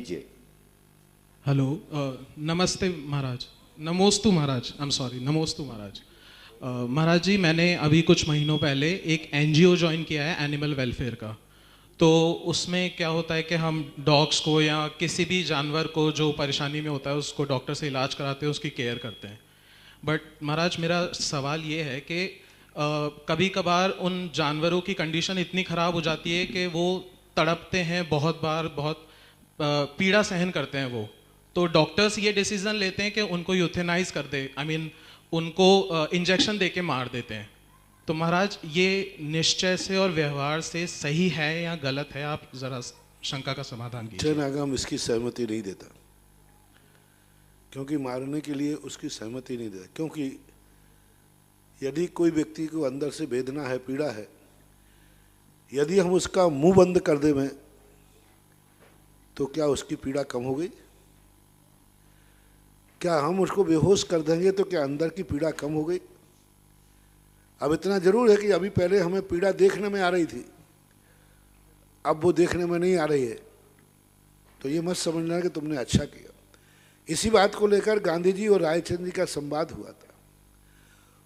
जी hello. नमस्ते महाराज। नमोस्तु महाराज, I am sorry, नमोस्तु महाराज। महाराज जी, मैंने अभी कुछ महीनों पहले एक एनजीओ ज्वाइन किया है एनिमल वेलफेयर का। तो उसमें क्या होता है कि हम डॉग्स को या किसी भी जानवर को जो परेशानी में होता है उसको डॉक्टर से इलाज कराते हैं, उसकी केयर करते हैं। बट महाराज, मेरा सवाल ये है कि कभी कभार उन जानवरों की कंडीशन इतनी ख़राब हो जाती है कि वो तड़पते हैं, बहुत बार बहुत पीड़ा सहन करते हैं वो। तो डॉक्टर्स ये डिसीजन लेते हैं कि उनको यूथेनाइज कर दे, आई मीन उनको इंजेक्शन दे के मार देते हैं। तो महाराज, ये निश्चय से और व्यवहार से सही है या गलत है? आप ज़रा शंका का समाधान कीजिए। जैन आगम इसकी सहमति नहीं देता, क्योंकि मारने के लिए उसकी सहमति नहीं देता। क्योंकि यदि कोई व्यक्ति को अंदर से वेदना है, पीड़ा है, यदि हम उसका मुंह बंद कर दें तो क्या उसकी पीड़ा कम हो गई? क्या हम उसको बेहोश कर देंगे तो क्या अंदर की पीड़ा कम हो गई? अब इतना जरूर है कि अभी पहले हमें पीड़ा देखने में आ रही थी, अब वो देखने में नहीं आ रही है। तो ये मत समझना कि तुमने अच्छा किया। इसी बात को लेकर गांधी जी और रायचंद जी का संवाद हुआ था।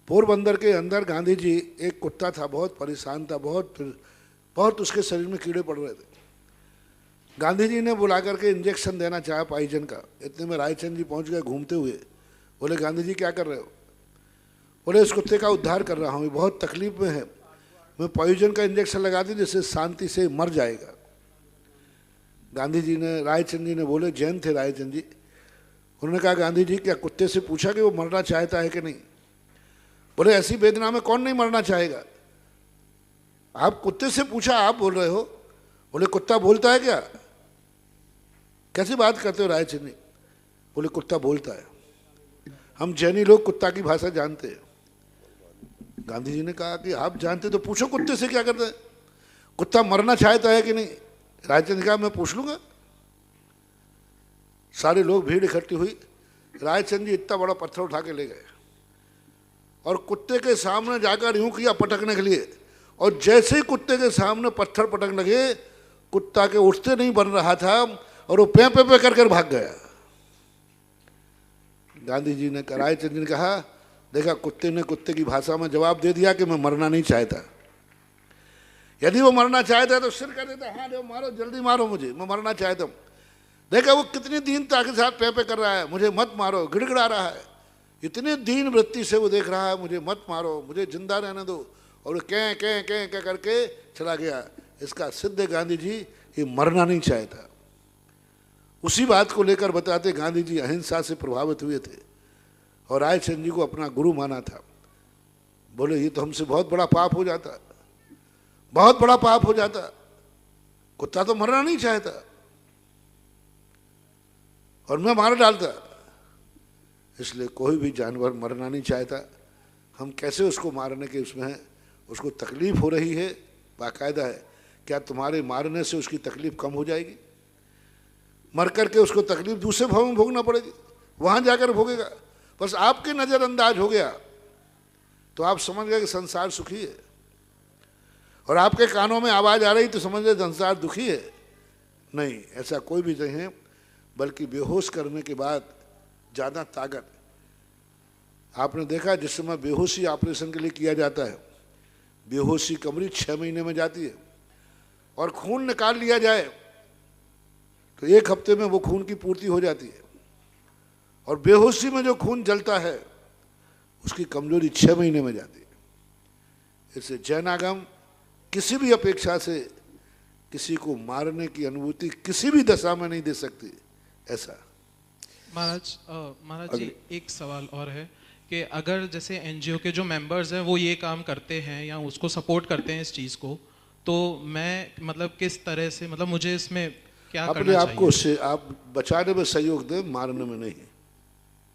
पोरबंदर के अंदर गांधी जी, एक कुत्ता था, बहुत परेशान था, बहुत उसके शरीर में कीड़े पड़ रहे थे। गांधी जी ने बुला करके इंजेक्शन देना चाहा पॉइजन का। इतने में रायचंद जी पहुंच गए घूमते हुए। बोले, गांधी जी क्या कर रहे हो? बोले, इस कुत्ते का उद्धार कर रहा हूँ, ये बहुत तकलीफ में है, मैं पॉइजन का इंजेक्शन लगा दी जिससे शांति से मर जाएगा। गांधी जी ने, रायचंद जी ने बोले, जैन थे रायचंद जी, उन्होंने कहा, गांधी जी क्या कुत्ते से पूछा कि वो मरना चाहता है कि नहीं? बोले, ऐसी वेदना में कौन नहीं मरना चाहेगा? आप कुत्ते से पूछा, आप बोल रहे हो? बोले, कुत्ता बोलता है क्या? कैसी बात करते हो रायचंद जी? बोले, कुत्ता बोलता है, हम जैनी लोग कुत्ता की भाषा जानते हैं। गांधी जी ने कहा कि आप जानते तो पूछो कुत्ते से क्या करता है, कुत्ता मरना चाहता है कि नहीं? रायचंद जी कहा, मैं पूछ लूंगा। सारे लोग, भीड़ इकट्ठी हुई। रायचंद जी इतना बड़ा पत्थर उठा के ले गए और कुत्ते के सामने जाकर यूं किया पटकने के लिए, और जैसे ही कुत्ते के सामने पत्थर पटक लगे, कुत्ता के उठते नहीं बन रहा था और वो पे पे कर भाग गया। गांधी जी ने, रायचंद जी ने कहा, देखा, कुत्ते ने कुत्ते की भाषा में जवाब दे दिया कि मैं मरना नहीं चाहता। यदि वो मरना चाहता तो सिर कर देता, हाँ मारो, जल्दी मारो मुझे, मैं मरना चाहता हूँ। देखा वो कितनी दीनता के साथ पे कर रहा है, मुझे मत मारो, गिड़गिड़ा रहा है, इतनी दीन वृत्ति से वो देख रहा है, मुझे मत मारो, मुझे जिंदा रहने दो, और कह करके चला गया। इसका सिद्ध गांधी जी ये मरना नहीं चाहता। उसी बात को लेकर बताते, गांधी जी अहिंसा से प्रभावित हुए थे और रायचंद जी को अपना गुरु माना था। बोले, ये तो हमसे बहुत बड़ा पाप हो जाता, बहुत बड़ा पाप हो जाता, कुत्ता तो मरना नहीं चाहता और मैं मार डालता। इसलिए कोई भी जानवर मरना नहीं चाहता। हम कैसे उसको मारने के उसमें हैं? उसको तकलीफ हो रही है, बाकायदा है, क्या तुम्हारे मारने से उसकी तकलीफ कम हो जाएगी? मर करके उसको तकलीफ दूसरे भाव में भोगना पड़ेगी, वहां जाकर भोगेगा। बस आपके नजरअंदाज हो गया तो आप समझ गए कि संसार सुखी है, और आपके कानों में आवाज आ रही तो समझ गए संसार दुखी है। नहीं, ऐसा कोई भी नहीं है, बल्कि बेहोश करने के बाद ज़्यादा ताकत। आपने देखा जिस समय बेहोशी ऑपरेशन के लिए किया जाता है, बेहोशी का मरीज 6 महीने में जाती है, और खून निकाल लिया जाए तो 1 हफ्ते में वो खून की पूर्ति हो जाती है, और बेहोशी में जो खून जलता है उसकी कमजोरी 6 महीने में जाती है। इससे जैन आगम किसी भी अपेक्षा से किसी को मारने की अनुभूति किसी भी दशा में नहीं दे सकती। ऐसा महाराज जी, एक सवाल और है कि अगर जैसे एनजीओ के जो मेंबर्स हैं वो ये काम करते हैं या उसको सपोर्ट करते हैं इस चीज़ को, तो मैं मतलब किस तरह से, मतलब मुझे इसमें क्या अपने करना आप को चाहिए? आप बचाने में सहयोग दें, मारने में नहीं।